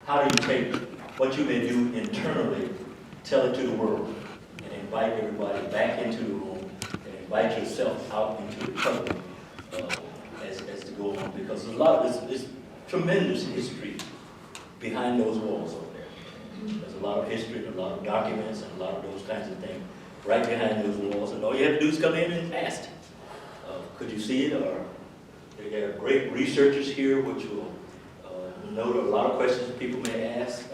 how do you take what you may do internally, tell it to the world, and invite everybody back into the room, and invite yourself out into the public as to go on, because there's a lot of this tremendous history behind those walls over there. There's a lot of history and a lot of documents and a lot of those kinds of things right behind those walls, and all you have to do is come in and ask. Could you see it? Or there are great researchers here which will note a lot of questions people may ask.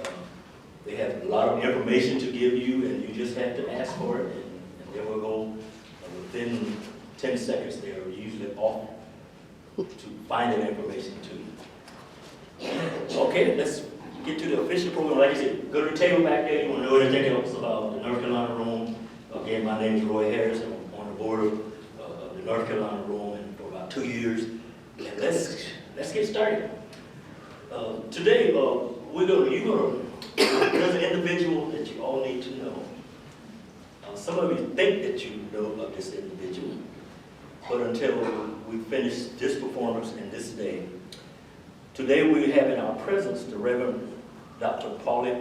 They have a lot of information to give you, and you just have to ask for it, and then we'll go within 10 seconds. They are usually off to find that information to you. Okay, let's get to the official program. Like I said, go to the table back there. You want to know anything else about the North Carolina Room. Again, my name is Roy Harris. I'm on the board of the North Carolina Room for about 2 years. And let's get started. Today, there's an individual that you all need to know. Some of you think that you know of this individual, but until we finish this performance and this day, today we have in our presence the Reverend Dr. Pauli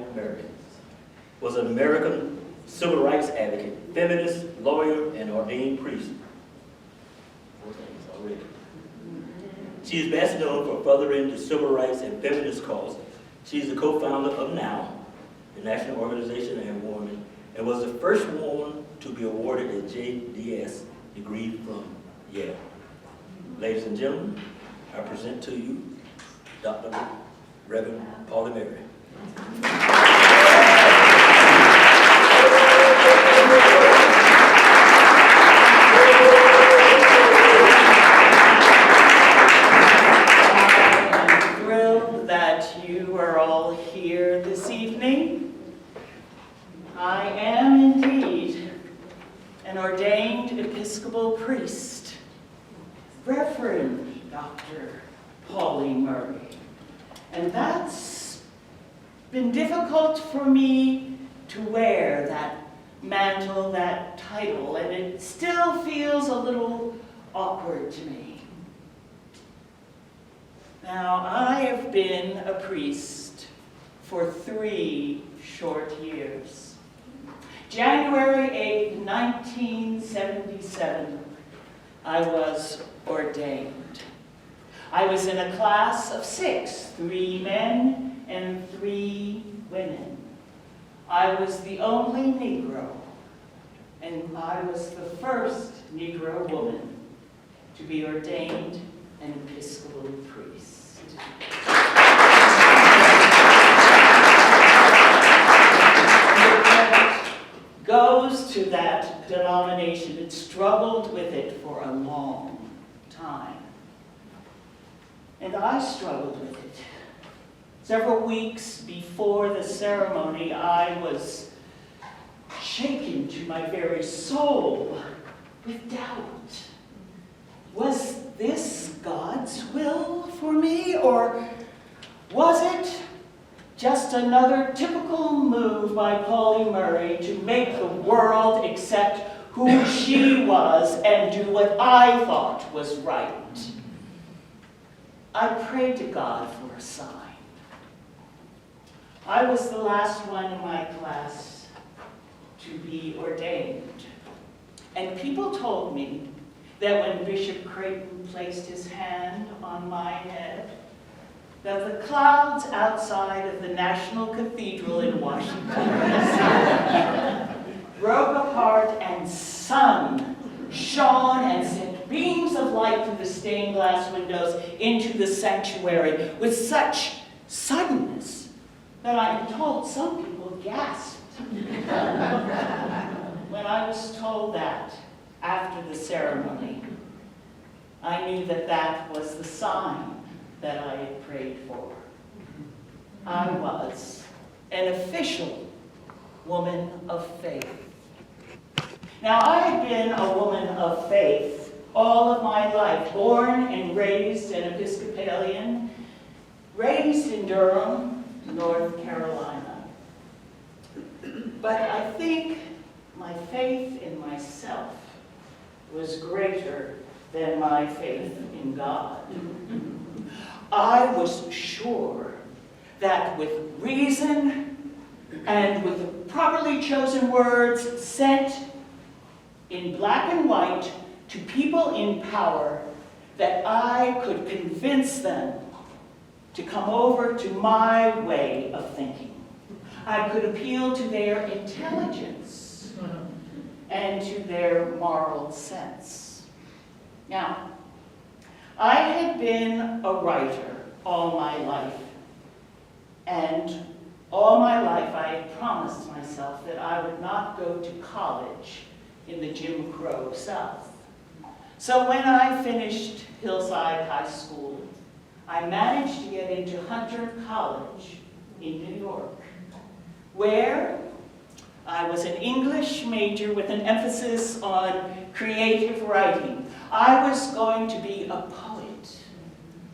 was an American civil rights advocate, feminist, lawyer, and ordained priest. 4 things already. She is best known for furthering the civil rights and feminist cause. She is the co-founder of NOW, the National Organization of Women, and was the first woman to be awarded a JDS degree from Yale. Ladies and gentlemen, I present to you Dr. Reverend Pauli Mary. I am indeed an ordained Episcopal priest, Reverend Dr. Pauli Murray. And that's been difficult for me to wear, that mantle, that title, and it still feels a little awkward to me. Now, I have been a priest for 3 short years. January 8, 1977, I was ordained. I was in a class of 6, 3 men and 3 women. I was the only Negro, and I was the first Negro woman to be ordained an Episcopal priest. Goes to that denomination. It struggled with it for a long time. And I struggled with it. Several weeks before the ceremony, I was shaken to my very soul with doubt. Was this God's will for me, or was it just another typical move by Pauli Murray to make the world accept who she was and do what I thought was right? I prayed to God for a sign. I was the last one in my class to be ordained. And people told me that when Bishop Creighton placed his hand on my head, that the clouds outside of the National Cathedral in Washington broke apart and sun shone and sent beams of light through the stained glass windows into the sanctuary with such suddenness that I'm told some people gasped. When I was told that after the ceremony, I knew that that was the sign that I had prayed for. I was an official woman of faith. Now, I had been a woman of faith all of my life, born and raised an Episcopalian, raised in Durham, North Carolina. But I think my faith in myself was greater than my faith in God. I was sure that with reason and with the properly chosen words sent in black and white to people in power, that I could convince them to come over to my way of thinking. I could appeal to their intelligence and to their moral sense. Now, I had been a writer all my life, and all my life I had promised myself that I would not go to college in the Jim Crow South. So when I finished Hillside High School, I managed to get into Hunter College in New York, where I was an English major with an emphasis on creative writing. I was going to be a poet.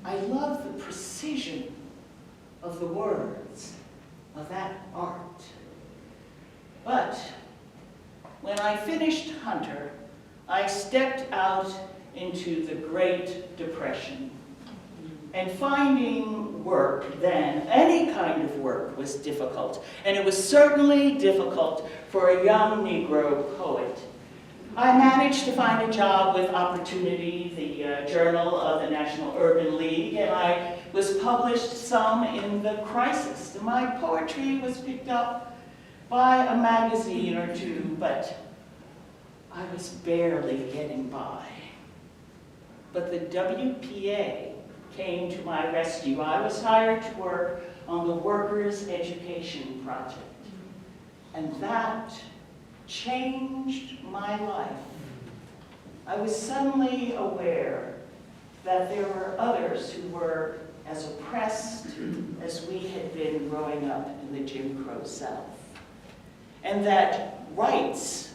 I love the precision of the words of that art. But when I finished Hunter, I stepped out into the Great Depression. And finding work then, any kind of work, was difficult. And it was certainly difficult for a young Negro poet. I managed to find a job with Opportunity, the journal of the National Urban League, and I was published some in the Crisis. My poetry was picked up by a magazine or two, but I was barely getting by. But the WPA came to my rescue. I was hired to work on the Workers' Education Project, and that changed my life. I was suddenly aware that there were others who were as oppressed as we had been growing up in the Jim Crow South, and that rights,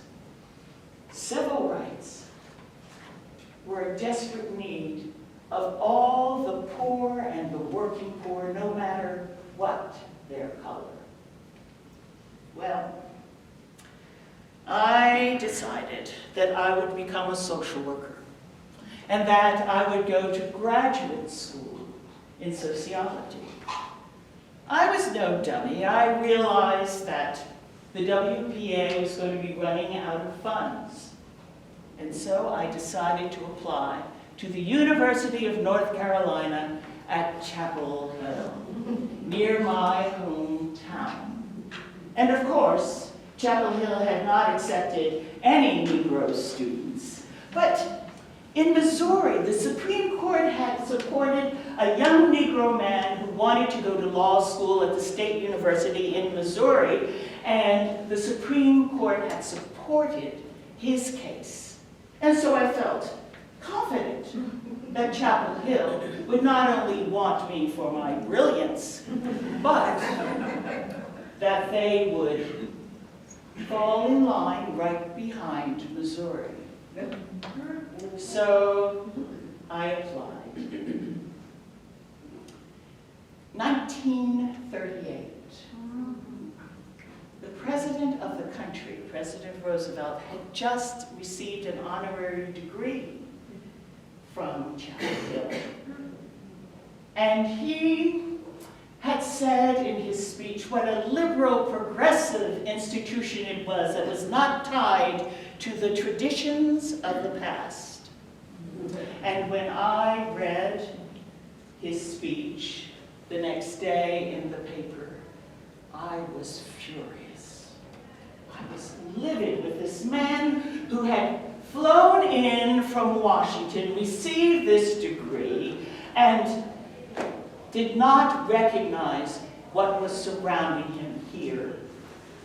civil rights, were in desperate need of all the poor and the working poor, no matter what their color. Well, I decided that I would become a social worker and that I would go to graduate school in sociology. I was no dummy. I realized that the WPA was going to be running out of funds. And so I decided to apply to the University of North Carolina at Chapel Hill, near my hometown. And of course, Chapel Hill had not accepted any Negro students. But in Missouri, the Supreme Court had supported a young Negro man who wanted to go to law school at the State University in Missouri, and the Supreme Court had supported his case. And so I felt confident that Chapel Hill would not only want me for my brilliance, but that they would fall in line right behind Missouri. So I applied. 1938. The president of the country, President Roosevelt, had just received an honorary degree from Chapel Hill. And he had said in his speech what a liberal, progressive institution it was that was not tied to the traditions of the past. And when I read his speech the next day in the paper, I was furious. I was livid with this man who had flown in from Washington, received this degree, and did not recognize what was surrounding him here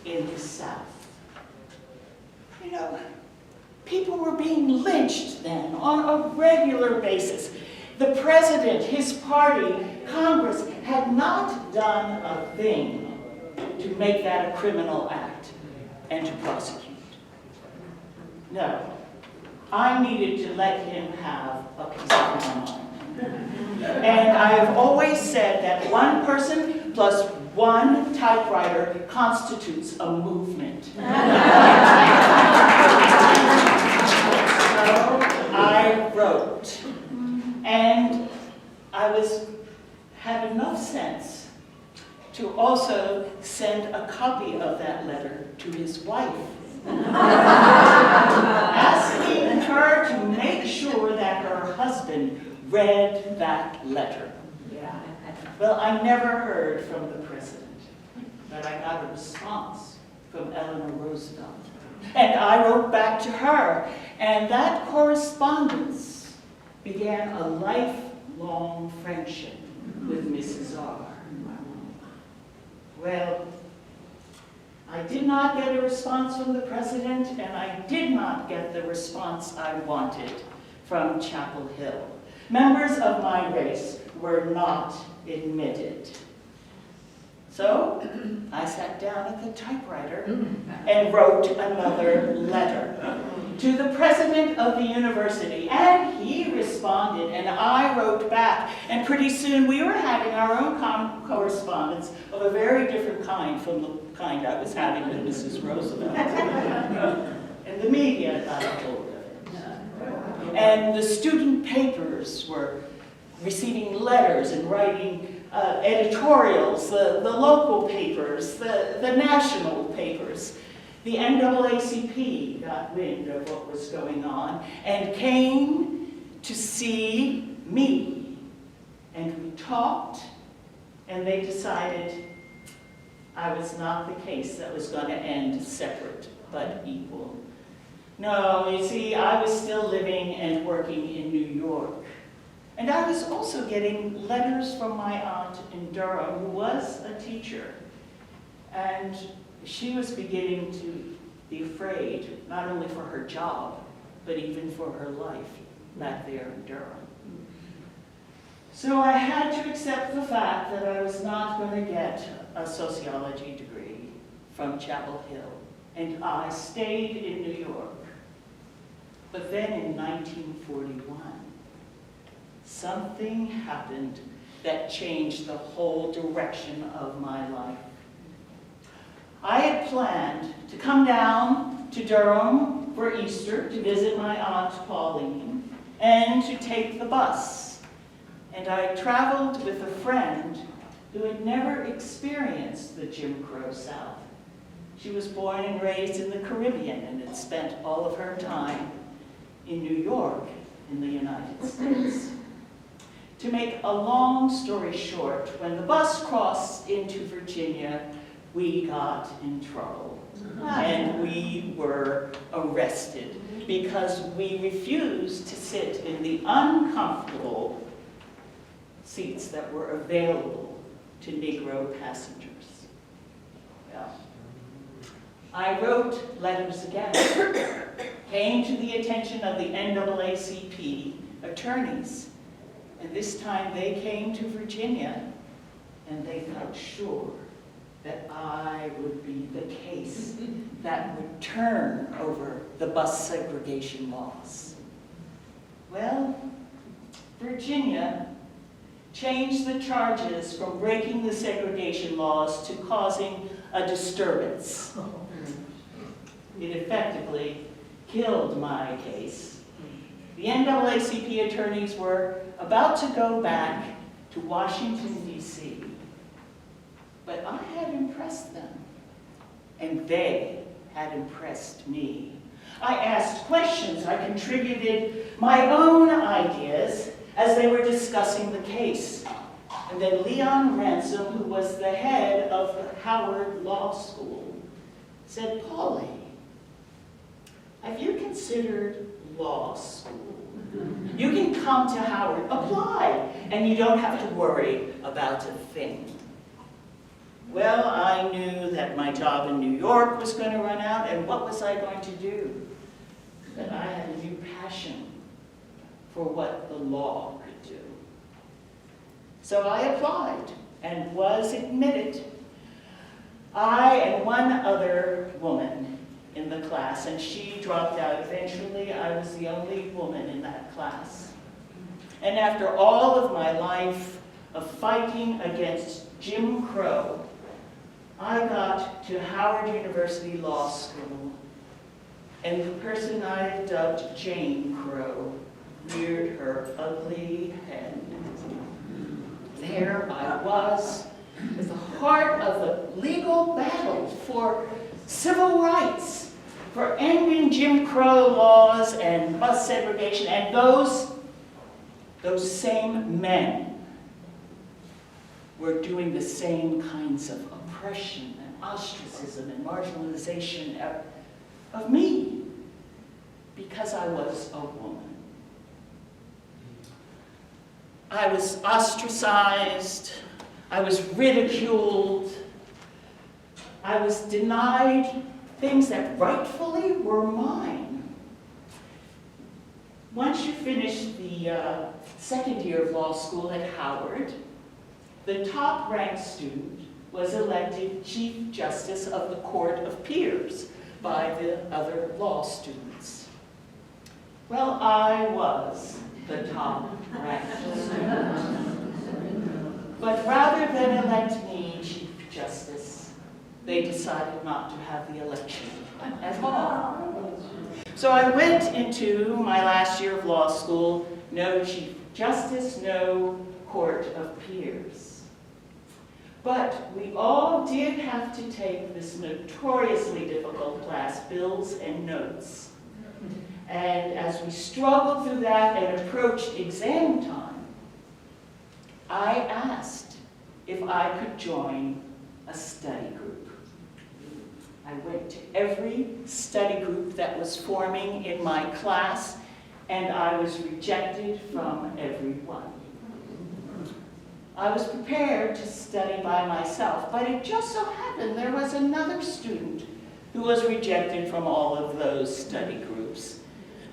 in the South. You know, people were being lynched then on a regular basis. The president, his party, Congress had not done a thing to make that a criminal act and to prosecute. No, I needed to let him have a piece of my mind. And I have always said that one person plus one typewriter constitutes a movement. So I wrote, and I had enough sense to also send a copy of that letter to his wife, asking her to make sure that her husband read that letter. Well, I never heard from the president, but I got a response from Eleanor Roosevelt. And I wrote back to her, and that correspondence began a lifelong friendship with Mrs. R. Well, I did not get a response from the president, and I did not get the response I wanted from Chapel Hill. Members of my race were not admitted. So I sat down at the typewriter and wrote another letter to the president of the university, and he responded, and I wrote back, and pretty soon we were having our own correspondence of a very different kind from the kind I was having with Mrs. Roosevelt. And the media got a hold of it. And the student papers were receiving letters and writing editorials, the local papers, the national papers. The NAACP got wind of what was going on and came to see me. And we talked, and they decided I was not the case that was going to end separate but equal. No, you see, I was still living and working in New York. And I was also getting letters from my aunt in Durham, who was a teacher. And she was beginning to be afraid, not only for her job, but even for her life back there in Durham. So I had to accept the fact that I was not going to get a sociology degree from Chapel Hill. And I stayed in New York. But then in 1941, something happened that changed the whole direction of my life. I had planned to come down to Durham for Easter to visit my Aunt Pauline and to take the bus. And I traveled with a friend who had never experienced the Jim Crow South. She was born and raised in the Caribbean and had spent all of her time in New York in the United States. To make a long story short, when the bus crossed into Virginia, we got in trouble. And we were arrested because we refused to sit in the uncomfortable seats that were available to Negro passengers. Well, I wrote letters again, came to the attention of the NAACP attorneys, and this time they came to Virginia, and they felt sure that I would be the case that would turn over the bus segregation laws. Well, Virginia changed the charges from breaking the segregation laws to causing a disturbance. It effectively killed my case. The NAACP attorneys were about to go back to Washington, D.C., but I had impressed them, and they had impressed me. I asked questions, I contributed my own ideas as they were discussing the case. And then Leon Ransom, who was the head of the Howard Law School, said, "Pauli, have you considered law school? You can come to Howard, apply, and you don't have to worry about a thing." Well, I knew that my job in New York was going to run out, and what was I going to do? But I had a new passion for what the law could do. So I applied and was admitted. I and one other woman in the class, and she dropped out eventually. I was the only woman in that class. And after all of my life of fighting against Jim Crow, I got to Howard University Law School, and the person I dubbed Jane Crow reared her ugly head. There I was, was the heart of the legal battle for civil rights, for ending Jim Crow laws and bus segregation, and those same men were doing the same kinds of oppression and ostracism and marginalization of me because I was a woman. I was ostracized, I was ridiculed, I was denied things that rightfully were mine. Once you finish the second year of law school at Howard, the top-ranked student was elected Chief Justice of the Court of Peers by the other law students. Well, I was the top-ranked student. But rather than elect me Chief Justice, they decided not to have the election at all. So I went into my last year of law school, no Chief Justice, no Court of Peers. But we all did have to take this notoriously difficult class, Bills and Notes. And as we struggled through that and approached exam time, I asked if I could join a study group. I went to every study group that was forming in my class, and I was rejected from every one. I was prepared to study by myself, but it just so happened there was another student who was rejected from all of those study groups.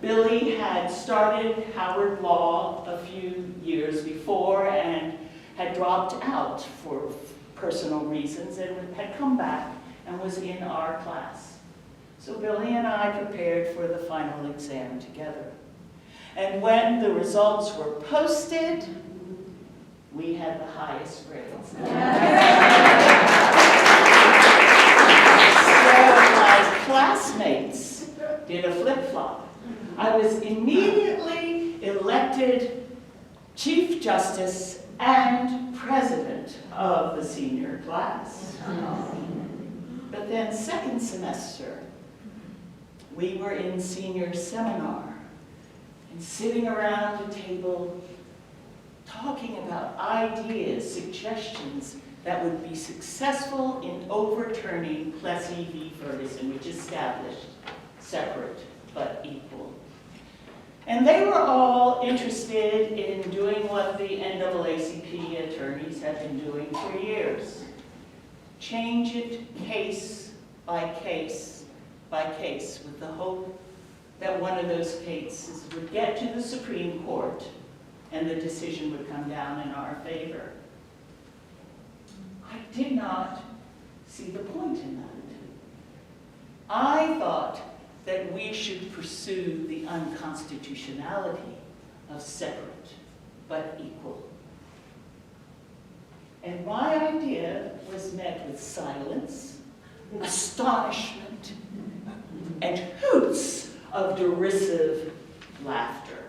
Billy had started Howard Law a few years before and had dropped out for personal reasons and had come back and was in our class. So Billy and I prepared for the final exam together. And when the results were posted, we had the highest grades. So my classmates did a flip-flop. I was immediately elected Chief Justice and President of the senior class. But then second semester, we were in senior seminar and sitting around a table talking about ideas, suggestions that would be successful in overturning Plessy v. Ferguson, which established separate but equal. And they were all interested in doing what the NAACP attorneys had been doing for years. Change it case by case by case, with the hope that one of those cases would get to the Supreme Court and the decision would come down in our favor. I did not see the point in that. I thought that we should pursue the unconstitutionality of separate but equal. And my idea was met with silence, astonishment, and hoots of derisive laughter.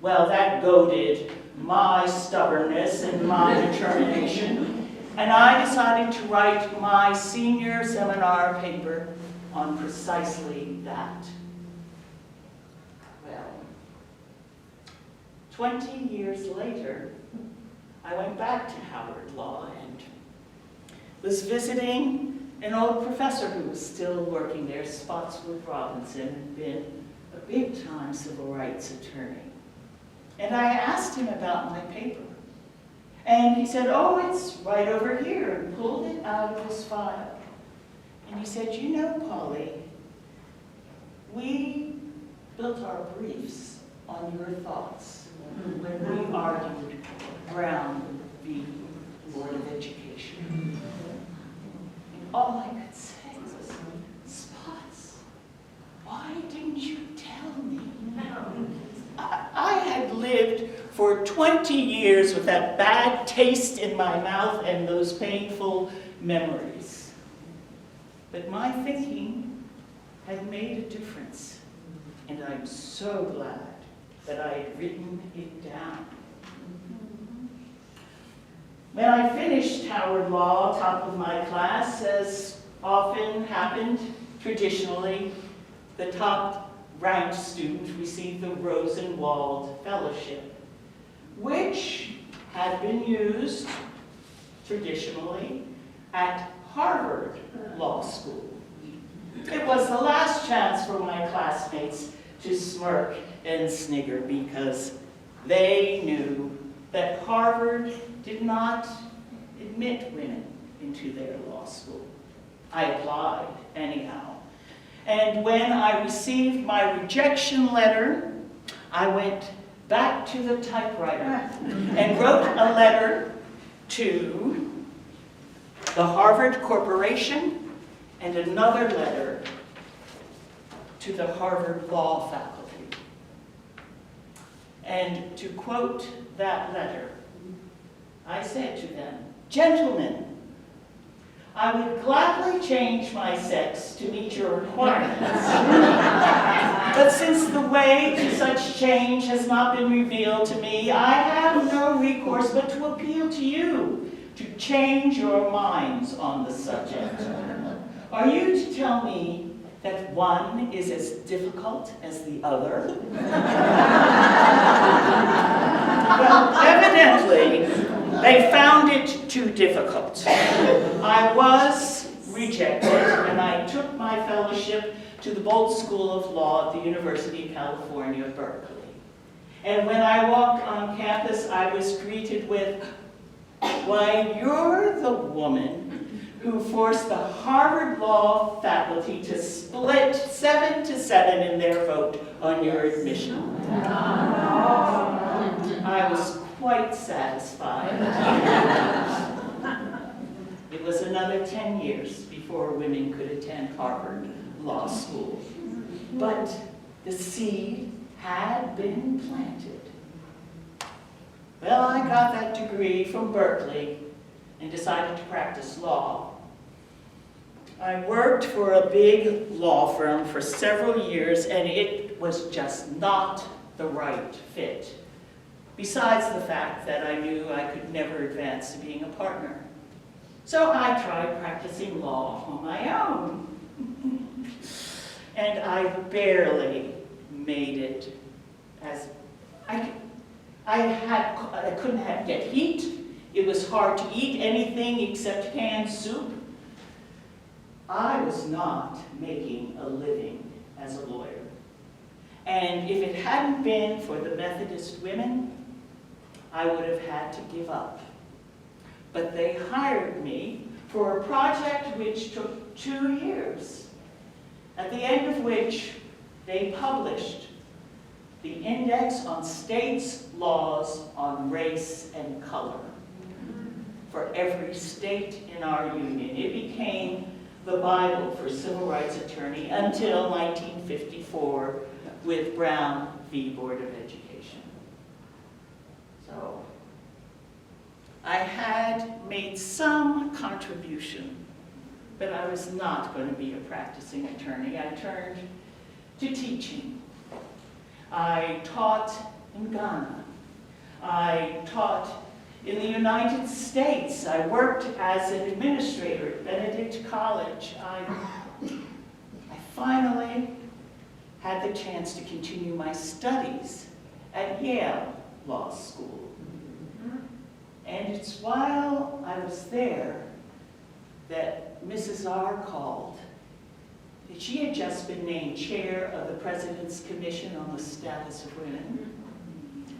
Well, that goaded my stubbornness and my determination, and I decided to write my senior seminar paper on precisely that. Well, 20 years later, I went back to Howard Law and was visiting an old professor who was still working there, Spotswood Robinson, had been a big-time civil rights attorney. And I asked him about my paper. And he said, oh, it's right over here, and pulled it out of his file. And he said, you know, Pauli, we built our briefs on your thoughts when we argued Brown v. Board of Education. And all I could say was, Spots, why didn't you tell me? I had lived for 20 years with that bad taste in my mouth and those painful memories. But my thinking had made a difference, and I'm so glad that I had written it down. When I finished Howard Law, top of my class, as often happened traditionally, the top ranked student received the Rosenwald Fellowship, which had been used traditionally at Harvard Law School. It was the last chance for my classmates to smirk and snigger because they knew that Harvard did not admit women into their law school. I applied anyhow. And when I received my rejection letter, I went back to the typewriter and wrote a letter to the Harvard Corporation and another letter to the Harvard Law faculty. And to quote that letter, I said to them, "Gentlemen, I would gladly change my sex to meet your requirements. But since the way to such change has not been revealed to me, I have no recourse but to appeal to you to change your minds on the subject. Are you to tell me that one is as difficult as the other?" Well, evidently, they found it too difficult. I was rejected, and I took my fellowship to the Bolt School of Law at the University of California, Berkeley. And when I walked on campus, I was greeted with, "Why, you're the woman who forced the Harvard Law faculty to split 7-7 in their vote on your admission." I was quite satisfied. It was another 10 years before women could attend Harvard Law School. But the seed had been planted. Well, I got that degree from Berkeley and decided to practice law. I worked for a big law firm for several years, and it was just not the right fit. Besides the fact that I knew I could never advance to being a partner. So I tried practicing law on my own. And I barely made it as I couldn't get heat. It was hard to eat anything except canned soup. I was not making a living as a lawyer. And if it hadn't been for the Methodist women, I would have had to give up. But they hired me for a project which took 2 years, at the end of which they published the Index on States' Laws on Race and Color for every state in our union. It became the Bible for civil rights attorney until 1954 with Brown v. Board of Education. So I had made some contribution, but I was not going to be a practicing attorney. I turned to teaching. I taught in Ghana. I taught in the United States. I worked as an administrator at Benedict College. I finally had the chance to continue my studies at Yale Law School. And it's while I was there that Mrs. R called. She had just been named chair of the President's Commission on the Status of Women.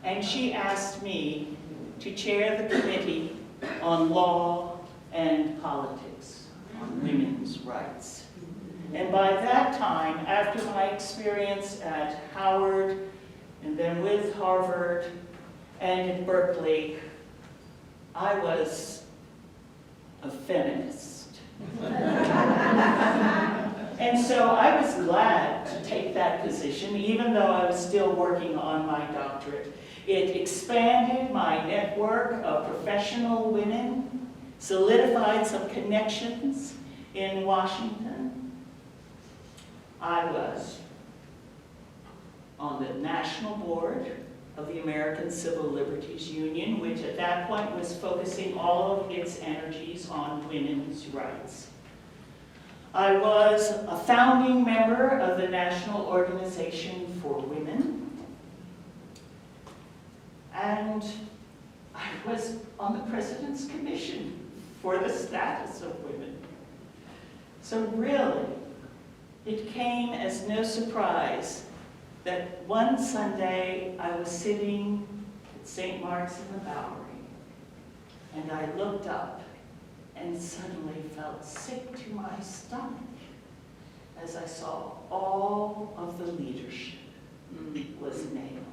And she asked me to chair the committee on law and politics, on women's rights. And by that time, after my experience at Howard, and then with Harvard, and in Berkeley, I was a feminist. And so I was glad to take that position, even though I was still working on my doctorate. It expanded my network of professional women, solidified some connections in Washington. I was on the national board of the American Civil Liberties Union, which at that point was focusing all of its energies on women's rights. I was a founding member of the National Organization for Women, and I was on the President's Commission for the Status of Women. So really, it came as no surprise that one Sunday I was sitting at St. Mark's in the Bowery, and I looked up and suddenly felt sick to my stomach as I saw all of the leadership was male.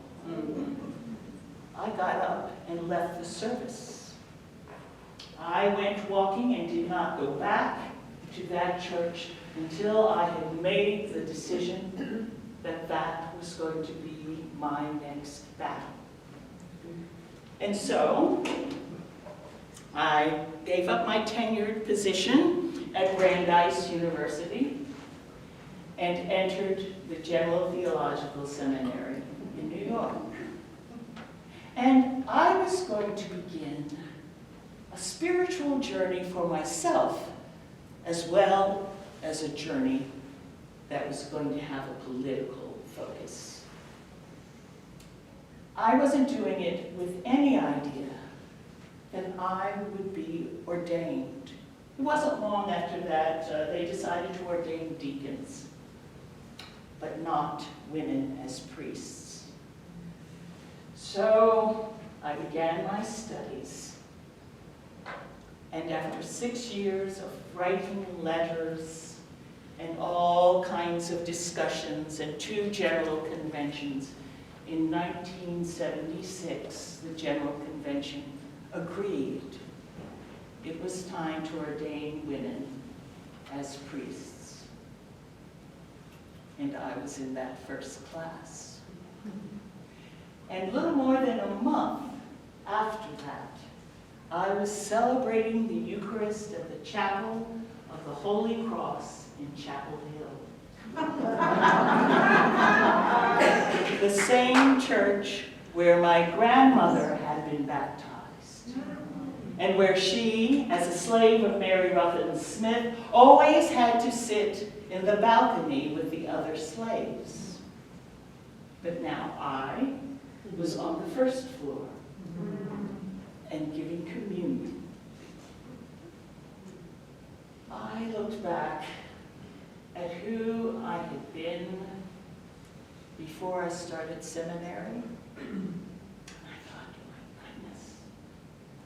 I got up and left the service. I went walking and did not go back to that church until I had made the decision that that was going to be my next battle. And so, I gave up my tenured position at Brandeis University and entered the General Theological Seminary in New York. And I was going to begin a spiritual journey for myself, as well as a journey that was going to have a political focus. I wasn't doing it with any idea that I would be ordained. It wasn't long after that they decided to ordain deacons, but not women as priests. So I began my studies, and after 6 years of writing letters and all kinds of discussions and 2 general conventions, in 1976, the General Convention agreed it was time to ordain women as priests. And I was in that first class. And little more than a month after that, I was celebrating the Eucharist at the Chapel of the Holy Cross in Chapel Hill. The same church where my grandmother had been baptized, and where she, as a slave of Mary Ruffin Smith, always had to sit in the balcony with the other slaves. But now I was on the first floor and giving communion. I looked back at who I had been before I started seminary. I thought, my goodness,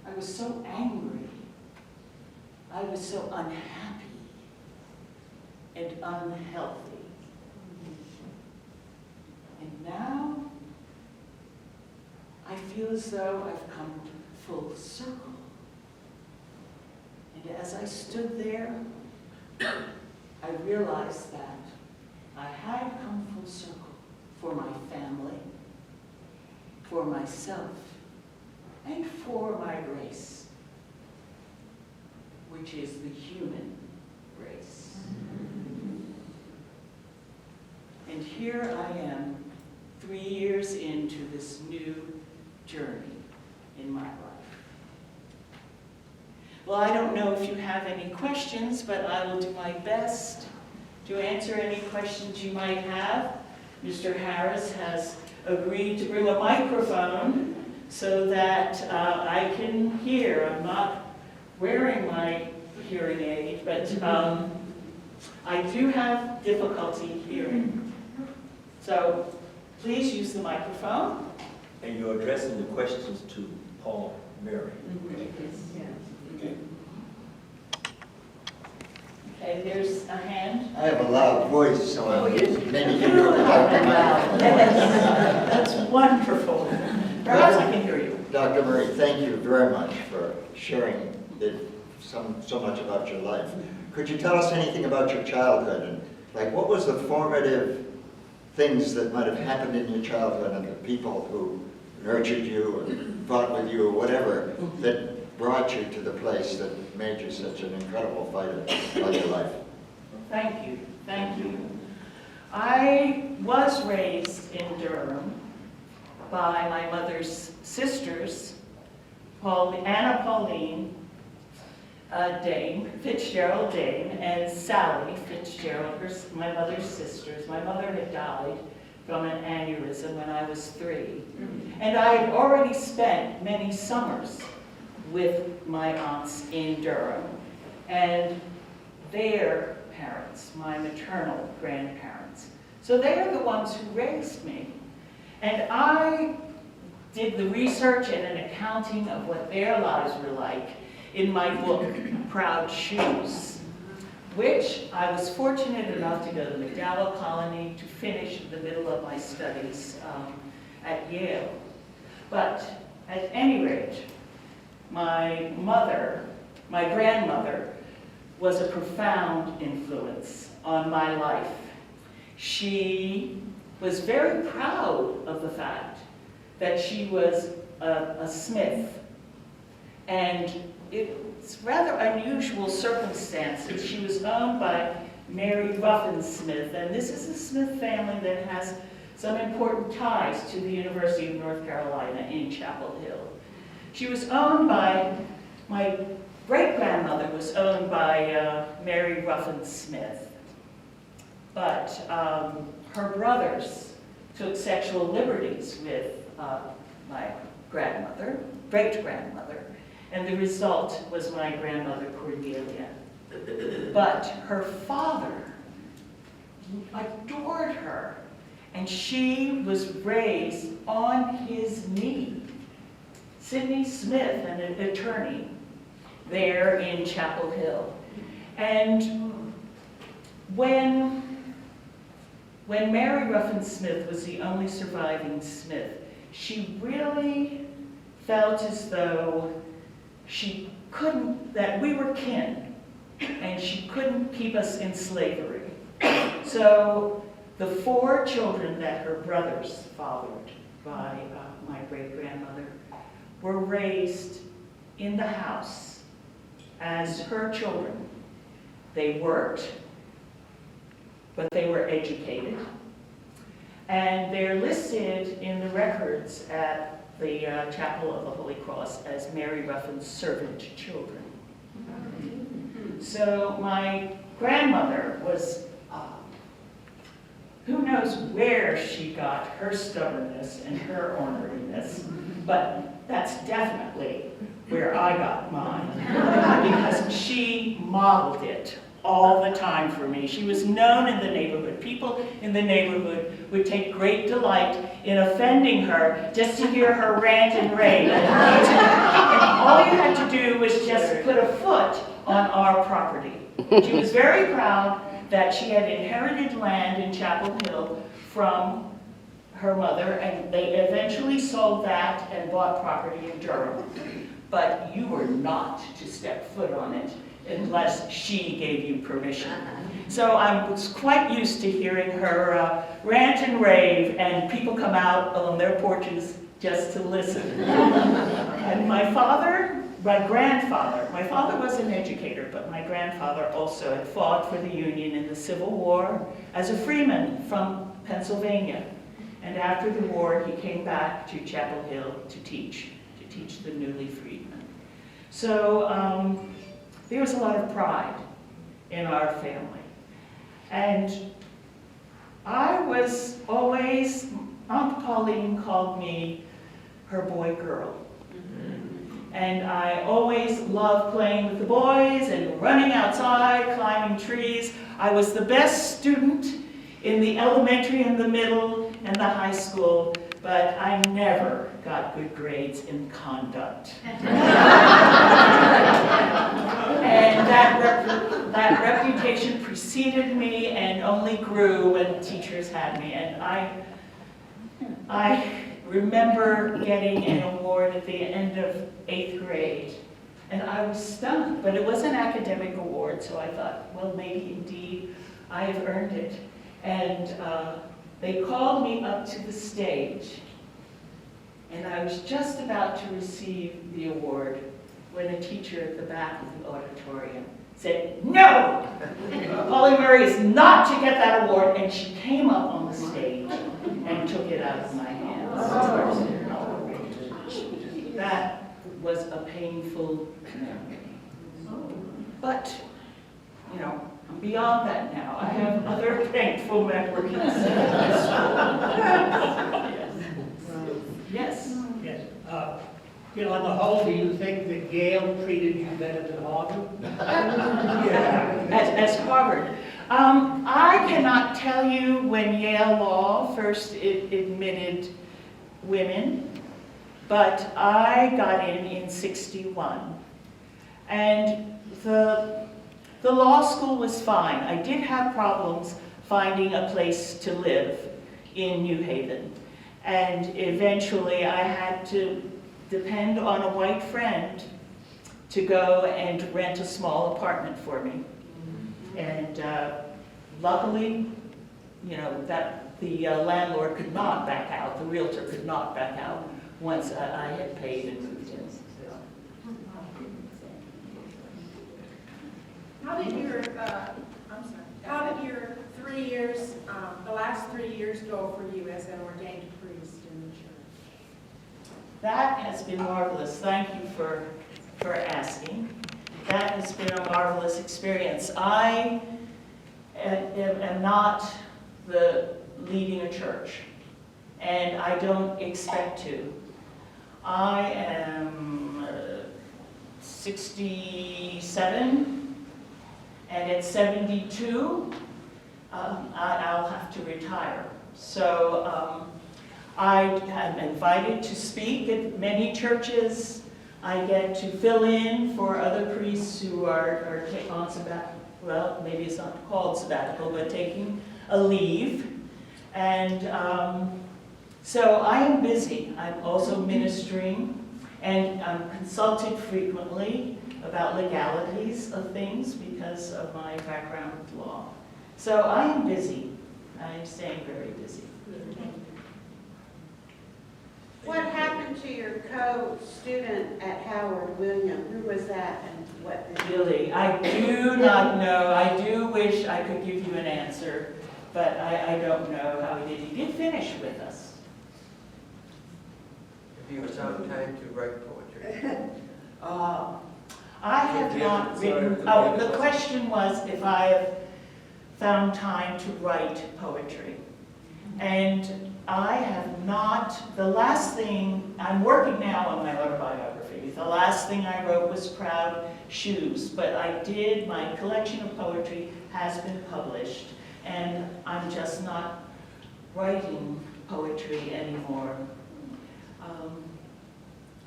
I was so angry. I was so unhappy and unhealthy. And now, I feel as though I've come full circle. And as I stood there, I realized that I had come full circle for my family, for myself, and for my race, which is the human race. And here I am, 3 years into this new journey in my life. Well, I don't know if you have any questions, but I will do my best to answer any questions you might have. Mr. Harris has agreed to bring a microphone so that I can hear. I'm not wearing my hearing aid, but I do have difficulty hearing. So please use the microphone. And you're addressing the questions to Paul Mary. Okay, there's a hand. I have a loud voice, so maybe you can That's wonderful. Perhaps I can hear you. Dr. Murray, thank you very much for sharing so much about your life. Could you tell us anything about your childhood? And what was the formative things that might have happened in your childhood and the people who nurtured you and fought with you or whatever that brought you to the place that made you such an incredible fighter of your life? Thank you. Thank you. I was raised in Durham, by my mother's sisters, Anna Pauline Dame, Fitzgerald Dame, and Sally Fitzgerald, my mother's sisters. My mother had died from an aneurysm when I was 3. And I had already spent many summers with my aunts in Durham, and their parents, my maternal grandparents. So they are the ones who raised me. And I did the research and an accounting of what their lives were like in my book, Proud Shoes, which I was fortunate enough to go to the McDowell Colony to finish the middle of my studies at Yale. But at any rate, my grandmother, was a profound influence on my life. She was very proud of the fact that she was a Smith. And it's rather unusual circumstances. She was owned by Mary Ruffin Smith, and this is a Smith family that has some important ties to the University of North Carolina in Chapel Hill. She was owned by, my great-grandmother was owned by Mary Ruffin Smith, but her brothers took sexual liberties with my grandmother, great-grandmother, and the result was my grandmother Cordelia. But her father adored her, and she was raised on his knee. Sidney Smith, an attorney there in Chapel Hill. And when Mary Ruffin Smith was the only surviving Smith, she really felt as though she couldn't, that we were kin, and she couldn't keep us in slavery. So the 4 children that her brothers fathered by my great-grandmother were raised in the house as her children. They worked, but they were educated. And they're listed in the records at the Chapel of the Holy Cross as Mary Ruffin's servant children. So my grandmother was, who knows where she got her stubbornness and her orneriness, but that's definitely where I got mine, because she modeled it all the time for me. She was known in the neighborhood. People in the neighborhood would take great delight in offending her just to hear her rant and rave. And all you had to do was just put a foot on our property. She was very proud that she had inherited land in Chapel Hill from her mother, and they eventually sold that and bought property in Durham. But you were not to step foot on it unless she gave you permission. So I was quite used to hearing her rant and rave, and people come out on their porches just to listen. And my father was an educator, but my grandfather also had fought for the Union in the Civil War as a freeman from Pennsylvania. And after the war, he came back to Chapel Hill to teach the newly freedmen. So there was a lot of pride in our family. And I was always, Aunt Pauline called me her boy girl. And I always loved playing with the boys and running outside, climbing trees. I was the best student in the elementary and the middle and the high school, but I never got good grades in conduct. And that reputation preceded me and only grew when teachers had me. And I remember getting an award at the end of 8th grade, and I was stunned, but it was an academic award, so I thought, well, maybe indeed I have earned it. And they called me up to the stage, and I was just about to receive the award when a teacher at the back of the auditorium said, "No! Pauli Murray is not to get that award," and she came up on the stage and took it out of my hands. That was a painful memory. But, you know, I'm beyond that now. I have other painful memories. Yes. Yes. You know, on the whole, do you think that Yale treated you better than Harvard? As Harvard. I cannot tell you when Yale Law first admitted women, but I got in '61. And the law school was fine. I did have problems finding a place to live in New Haven. And eventually I had to depend on a white friend to go and rent a small apartment for me. And luckily, you know, that the landlord could not back out, the realtor could not back out once I had paid and moved in. How did your, how did your 3 years, the last 3 years go for you as an ordained priest in the church? That has been marvelous. Thank you for asking. That has been a marvelous experience. I am not leading a church, and I don't expect to. I am 67, and at 72, I'll have to retire. So I am invited to speak at many churches. I get to fill in for other priests who are on sabbatical. Well, maybe it's not called sabbatical, but taking a leave. And so I am busy. I'm also ministering, and I'm consulted frequently about legalities of things because of my background with law. So I am busy. I am staying very busy. What happened to your co-student at Howard, William? Who was that and what? Really, I do not know. I do wish I could give you an answer, but I don't know how he did. He did finish with us. If you was out time to write poetry. I have not written, oh, the question was if I have found time to write poetry. And I have not, the last thing, I'm working now on my autobiography. The last thing I wrote was Proud Shoes, but I did, my collection of poetry has been published, and I'm just not writing poetry anymore.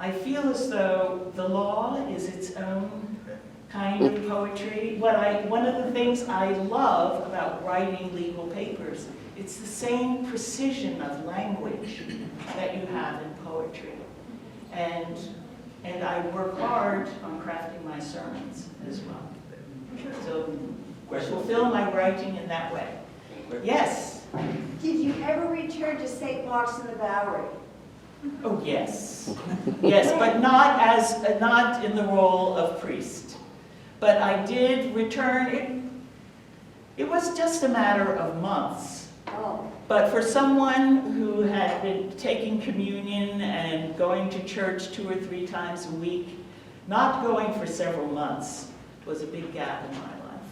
I feel as though the law is its own kind of poetry. One of the things I love about writing legal papers, it's the same precision of language that you have in poetry. And I work hard on crafting my sermons as well. So I fulfill my writing in that way. Yes? Did you ever return to St. Mark's in the Bowery? Oh, yes. Yes, but not in the role of priest. But I did return. It was just a matter of months. Oh. But for someone who had been taking communion and going to church 2 or 3 times a week, not going for several months was a big gap in my life.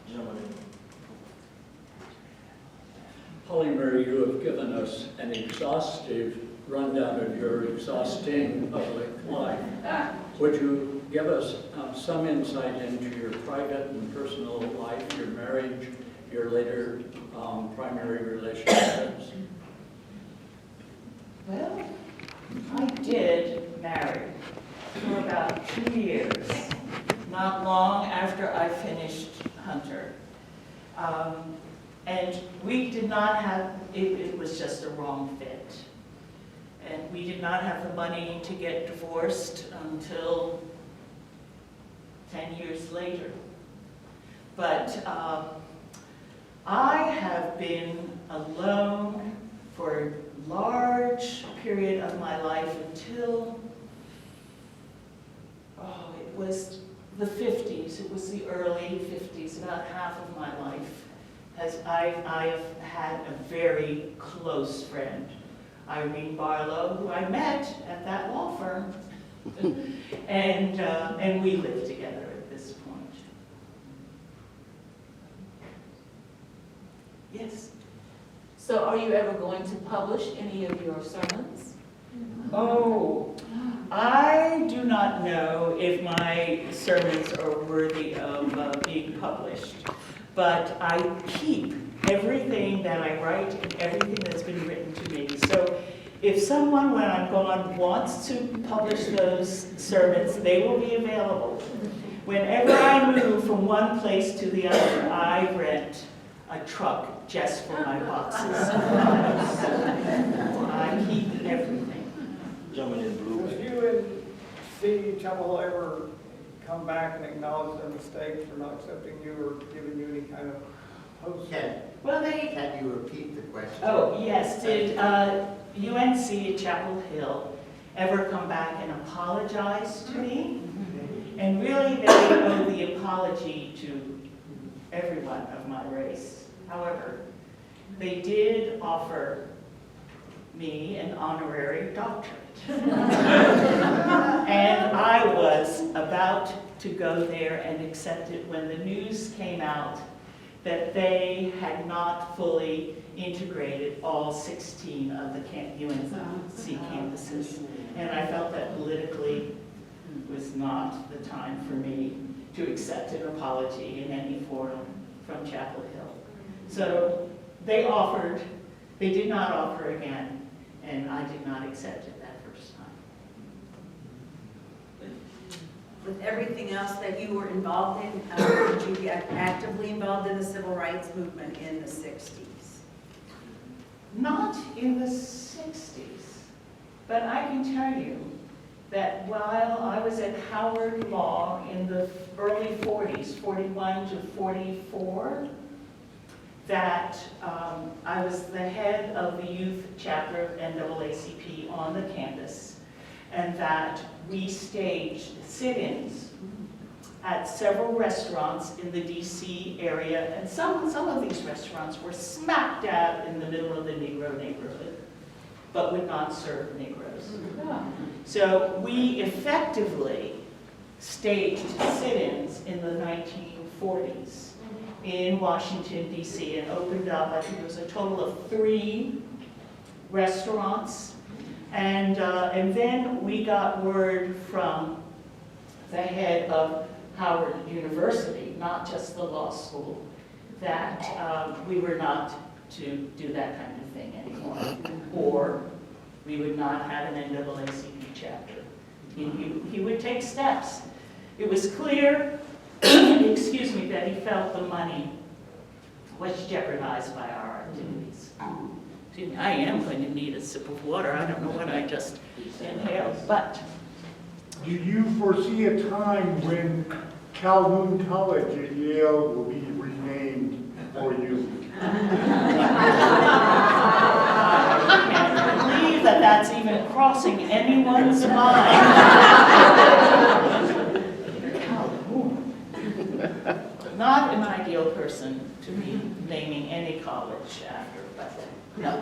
Gentlemen. Pauli, you have given us an exhaustive rundown of your exhausting public life. Would you give us some insight into your private and personal life, your marriage, your later primary relationships? Well, I did marry for about 2 years, not long after I finished Hunter. And we did not have, it was just a wrong fit. And we did not have the money to get divorced until 10 years later. But I have been alone for a large period of my life until, it was the 50s. It was the early 50s, about half of my life I've had a very close friend, Irene Barlow, who I met at that law firm. And we live together at this point. Yes? So are you ever going to publish any of your sermons? Oh, I do not know if my sermons are worthy of being published, but I keep everything that I write and everything that's been written to me. So if someone, when I'm gone, wants to publish those sermons, they will be available. Whenever I move from one place to the other, I rent a truck just for my boxes. I keep everything. Gentleman in blue. Was you and C. Chapel ever come back and acknowledge their mistakes for not accepting you or giving you any kind of post? Well, Can you repeat the question? oh, yes, did UNC at Chapel Hill ever come back and apologize to me? And really, they owe the apology to everyone of my race. However, they did offer me an honorary doctorate. And I was about to go there and accept it when the news came out that they had not fully integrated all 16 of the UNC campuses. And I felt that politically it was not the time for me to accept an apology in any forum from Chapel Hill. So they offered, they did not offer again, and I did not accept it that first time. With everything else that you were involved in, did you get actively involved in the civil rights movement in the 60s? Not in the 60s, but I can tell you that while I was at Howard Law in the early 40s, 41 to 44, that I was the head of the youth chapter of NAACP on the campus, and that we staged sit-ins at several restaurants in the DC area, and some of these restaurants were smack dab in the middle of the Negro neighborhood, but would not serve Negroes. So we effectively staged sit-ins in the 1940s in Washington, DC, and opened up, I think it was a total of 3 restaurants. And then we got word from the head of Howard University, not just the law school, that we were not to do that kind of thing anymore, or we would not have an NAACP chapter. He would take steps. It was clear, excuse me, that he felt the money was jeopardized by our activities. I am going to need a sip of water. I don't know what I just inhaled, but. Do you foresee a time when Calhoun College at Yale will be renamed for you? I can't believe that that's even crossing anyone's mind. Calhoun. Not an ideal person to be naming any college after, but no.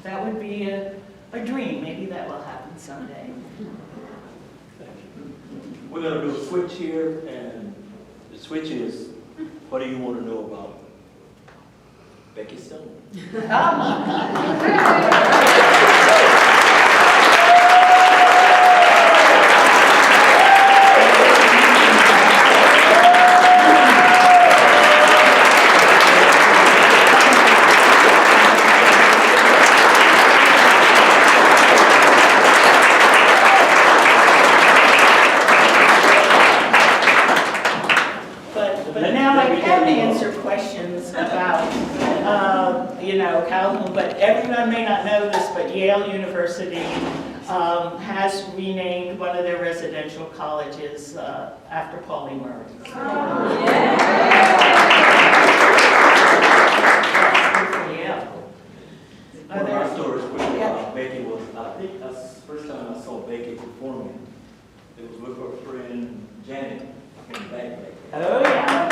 That would be a dream. Maybe that will happen someday. We're going to do a switch here, and the switch is, what do you want to know about Becky Stone? But now I can answer questions about, Calhoun, but everyone may not know this, but Yale University has renamed one of their residential colleges after Pauli Murray. One of our stories with Becky was, I think that's the first time I saw Becky performing. It was with her friend Janet in the back. Oh, yeah.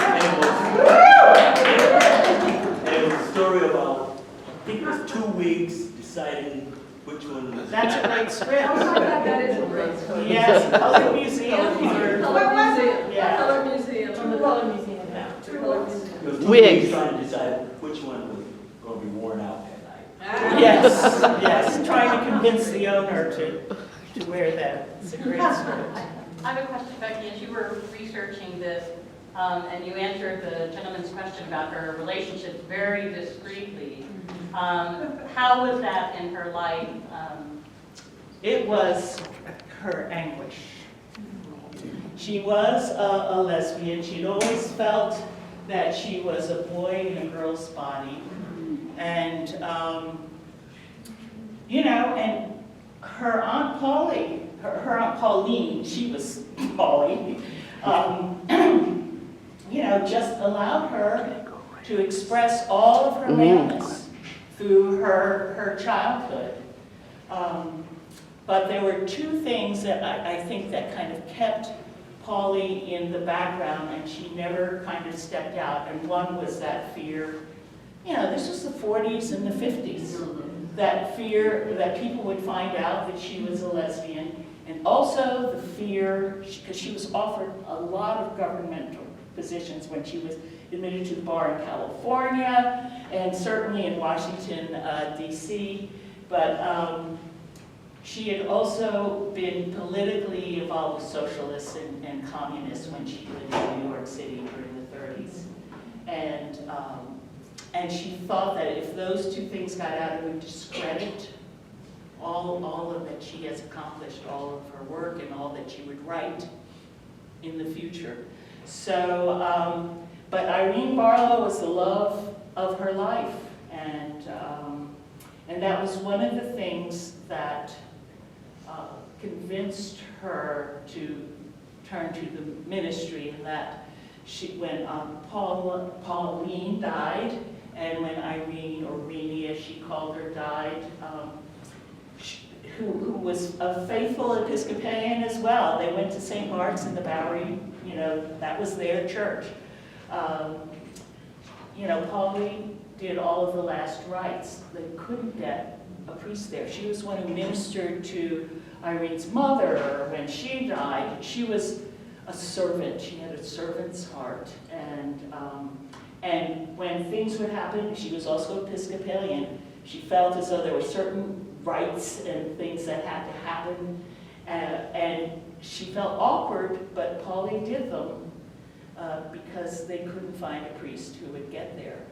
Colored Museum. Yeah. Color Museum. Color Museum now. Because Wigs. he's trying to decide which one was going to be worn out that night. Yes, trying to convince the owner to wear that. It's a great story. I have a question, Becky. As you were researching this, and you answered the gentleman's question about her relationships very discreetly, how was that in her life? It was her anguish. She was a lesbian. She'd always felt that she was a boy in a girl's body. And, you know, and her Aunt Pauli, her Aunt Pauline, she was Pauli, you know, just allowed her to express all of her maleness through her childhood. But there were two things that I think that kind of kept Pauli in the background, and she never kind of stepped out. And one was that fear. You know, this was the 40s and the 50s. That fear that people would find out that she was a lesbian. And also the fear, because she was offered a lot of governmental positions when she was admitted to the bar in California, and certainly in Washington, D.C. But she had also been politically involved with socialists and communists when she lived in New York City during the 30s. And she thought that if those two things got out, it would discredit all of that she has accomplished, all of her work and all that she would write in the future. So, but Irene Barlow was the love of her life, and that was one of the things that convinced her to turn to the ministry, and that when Pauline died, and when Irene, or Rini as she called her, died, who was a faithful Episcopalian as well. They went to St. Mark's in the Bowery, you know, that was their church. You know, Pauli did all of the last rites. They couldn't get a priest there. She was one who ministered to Irene's mother when she died. She was a servant. She had a servant's heart. And when things would happen, she was also Episcopalian. She felt as though there were certain rites and things that had to happen. And she felt awkward, but Pauli did them because they couldn't find a priest who would get there.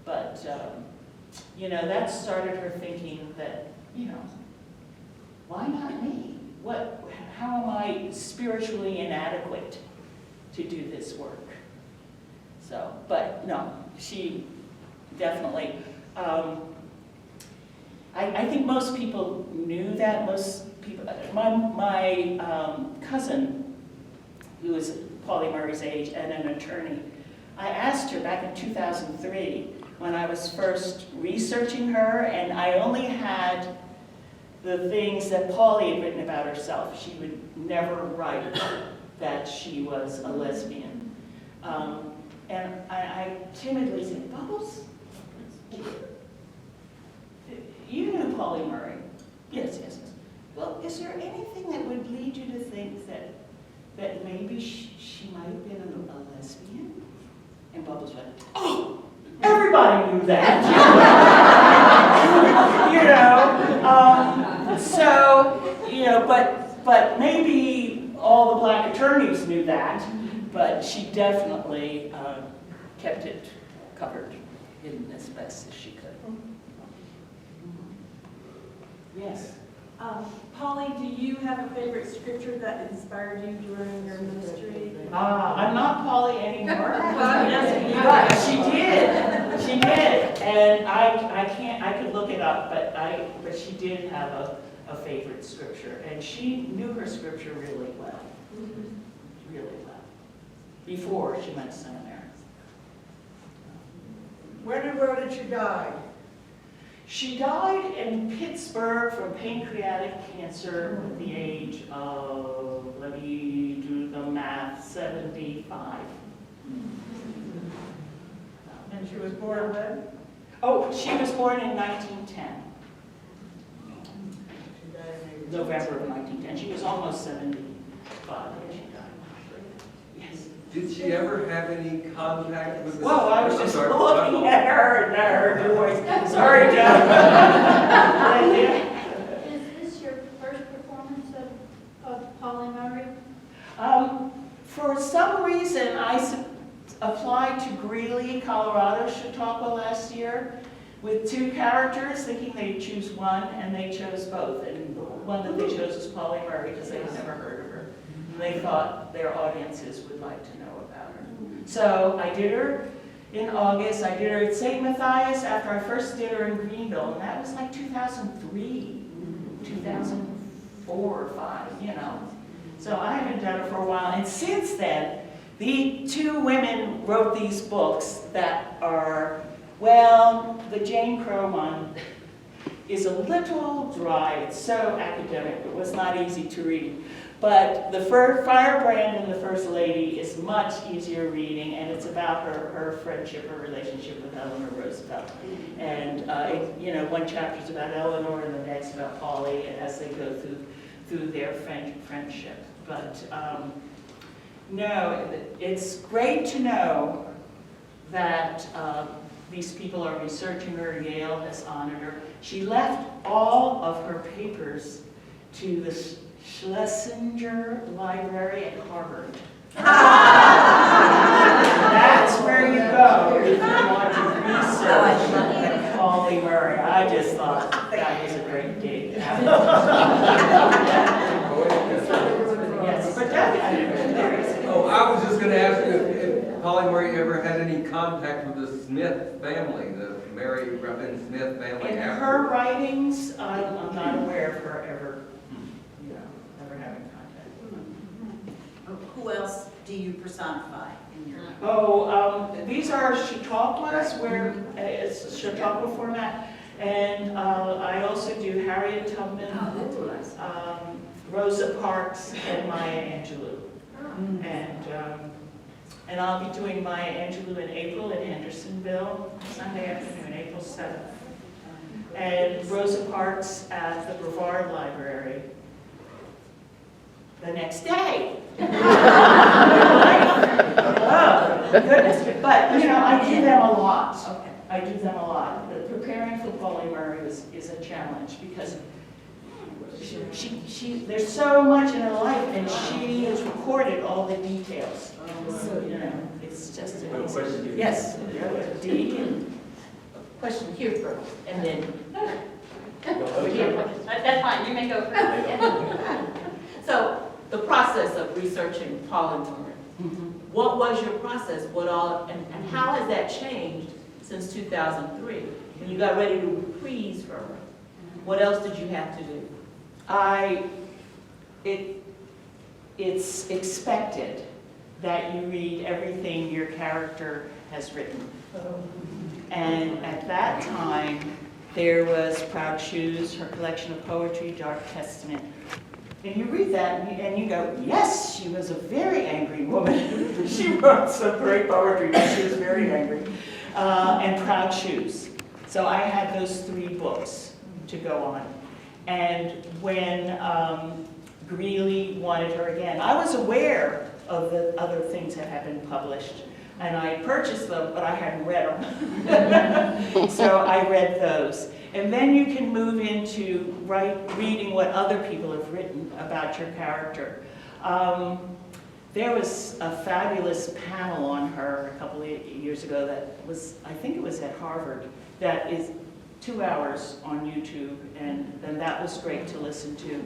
But, you know, that started her thinking that, you know, why not me? How am I spiritually inadequate to do this work? So, but no, she definitely, I think most people knew that. Most people, my cousin, who was Pauli Murray's age and an attorney, I asked her back in 2003 when I was first researching her, and I only had the things that Pauli had written about herself. She would never write that she was a lesbian. And I timidly said, Bubbles, you knew Pauli Murray. Yes, yes, yes. Well, is there anything that would lead you to think that maybe she might have been a lesbian? And Bubbles went, oh, everybody knew that. You know, so, you know, but maybe all the black attorneys knew that, but she definitely kept it covered, hidden as best as she could. Yes. Pauli, do you have a favorite scripture that inspired you during your ministry? I'm not Pauli anymore. Yes, But she did, and I could look it up, but she did have a favorite scripture, and she knew her scripture really well, really well, before she went to seminary. Where did she die? She died in Pittsburgh from pancreatic cancer at the age of, let me do the math, 75. And she was born when? Oh, she was born in 1910. November of 1910. She was almost 70. 65 when she died. Yes. Did she ever have any contact with the... Whoa, I was I'm just sorry, looking at her and I heard her voice. Sorry, Joe. Is this your first performance of Pauli Murray? For some reason, I applied to Greeley, Colorado, Chautauqua last year with 2 characters, thinking they'd choose one, and they chose both. And the one that they chose was Pauli Murray because they'd never heard of her. And they thought their audiences would like to know about her. So I did her in August. I did her at St. Matthias after I first did her in Greenville, and that was like 2003, 2004 or 5, you know. So I haven't done it for a while, and since then, the 2 women wrote these books that are, well, the Jane Crow one is a little dry. It's so academic. It was not easy to read. But the Firebrand and the First Lady is much easier reading, and it's about her friendship, her relationship with Eleanor Roosevelt. And you know, one chapter is about Eleanor, and the next about Pauli as they go through their friendship. But no, it's great to know that these people are researching her. Yale has honored her. She left all of her papers to the Schlesinger Library at Harvard. That's where you go if you want to research Pauli Murray. I just thought that was a great dig. Yes, but Oh, I was just going to ask you if Pauli Murray ever had any contact with the Smith family, the Mary Ruffin Smith family. in after. her writings, I'm not aware of her ever, you know, ever having contact. Who else do you personify in your? Oh, these are Chautauquas, where it's Chautauqua format, and I also do Harriet Tubman, Rosa Parks, and Maya Angelou. And I'll be doing Maya Angelou in April in Hendersonville, Sunday afternoon, April 7th. And Rosa Parks at the Brevard Library the next day. Oh, goodness. But, you know, I do them a lot. Okay. I do them a lot. Preparing for Pauli Murray is a challenge because there's so much in her life, and she has recorded all the details. So, you know, it's just amazing. Yes, Dee. Question here first, and then Over here. That's fine, you may go first. So, the process of researching Pauli Murray. What was your process? What all, and how has that changed since 2003? When you got ready to reprise her, what else did you have to do? It's expected that you read everything your character has written. And at that time, there was Proud Shoes, her collection of poetry, Dark Testament. And you read that and you go, yes, she was a very angry woman. She wrote some great poetry, but she was very angry. And Proud Shoes. So I had those 3 books to go on. And when Greeley wanted her again, I was aware of the other things that had been published. And I purchased them, but I hadn't read them. So I read those. And then you can move into reading what other people have written about your character. There was a fabulous panel on her a couple of years ago that was, I think it was at Harvard, that is 2 hours on YouTube, and that was great to listen to.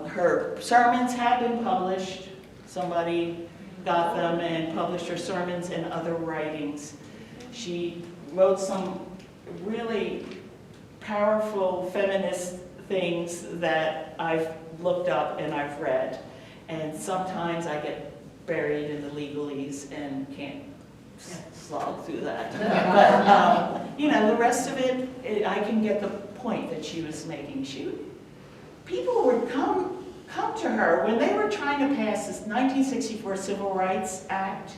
Her sermons have been published. Somebody got them and published her sermons and other writings. She wrote some really powerful feminist things that I've looked up and I've read. And sometimes I get buried in the legalese and can't slog through that. But, you know, the rest of it, I can get the point that she was making. People would come to her when they were trying to pass this 1964 Civil Rights Act.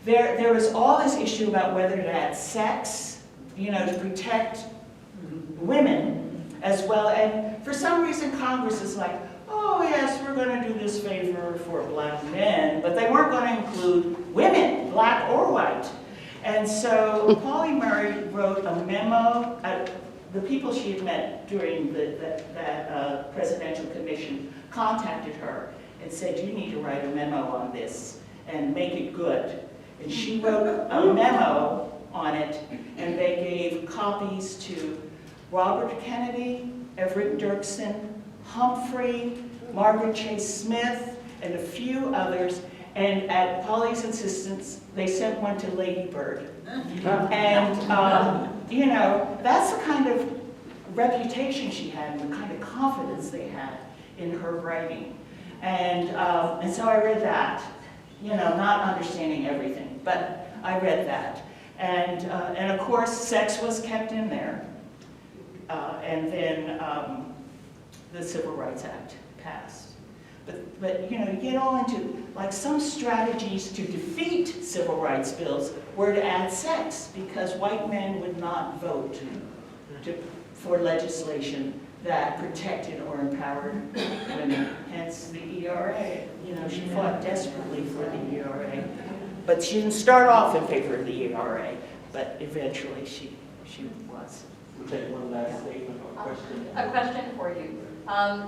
There was all this issue about whether to add sex, you know, to protect women as well. And for some reason, Congress is like, oh, oh yes, we're going to do this favor for black men, but they weren't going to include women, black or white. And so Pauli Murray wrote a memo. The people she had met during that presidential commission contacted her and said, you need to write a memo on this and make it good. And she wrote a memo on it, and they gave copies to Robert Kennedy, Everett Dirksen, Humphrey, Margaret Chase Smith, and a few others. And at Pauli's insistence, they sent one to Lady Bird. And, you know, that's the kind of reputation she had, and the kind of confidence they had in her writing. And so I read that, you know, not understanding everything, but I read that. And of course, sex was kept in there. And then the Civil Rights Act passed. But you know, you get all into, like, some strategies to defeat civil rights bills were to add sex, because white men would not vote for legislation that protected or empowered women, hence the ERA. You know, she fought desperately for the ERA, but she didn't start off in favor of the ERA, but eventually she was. We'll take one last statement or question. A question for you.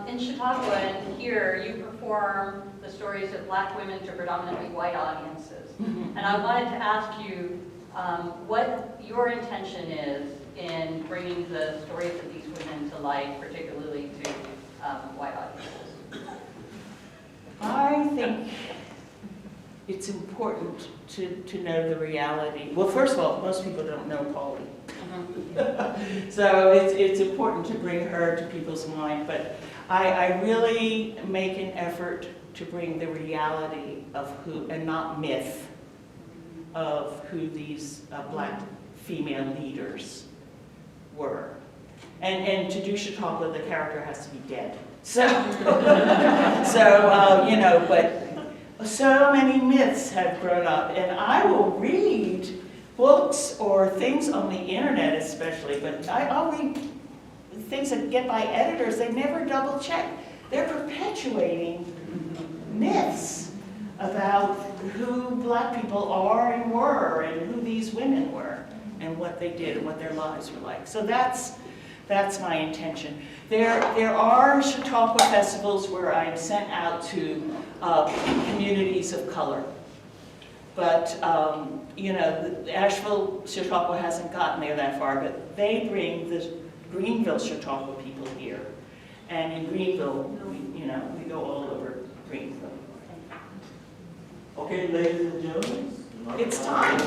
In Chautauqua and here, you perform the stories of black women to predominantly white audiences. And I wanted to ask you what your intention is in bringing the stories of these women to light, particularly to white audiences. I think it's important to know the reality. Well, first of all, most people don't know Pauli. So it's important to bring her to people's mind, but I really make an effort to bring the reality of who, and not myth, of who these black female leaders were. And to do Chautauqua, the character has to be dead. So, you know, but so many myths have grown up, and I will read books or things on the internet especially, but I'll read things that get by editors, they never double check. They're perpetuating myths about who black people are and were, and who these women were, and what they did and what their lives were like. So that's my intention. There are Chautauqua festivals where I'm sent out to communities of color. But, you know, Asheville, Chautauqua hasn't gotten there that far, but they bring the Greenville Chautauqua people here. And in Greenville, you know, we go all over Greenville. Okay, ladies and gentlemen. It's time.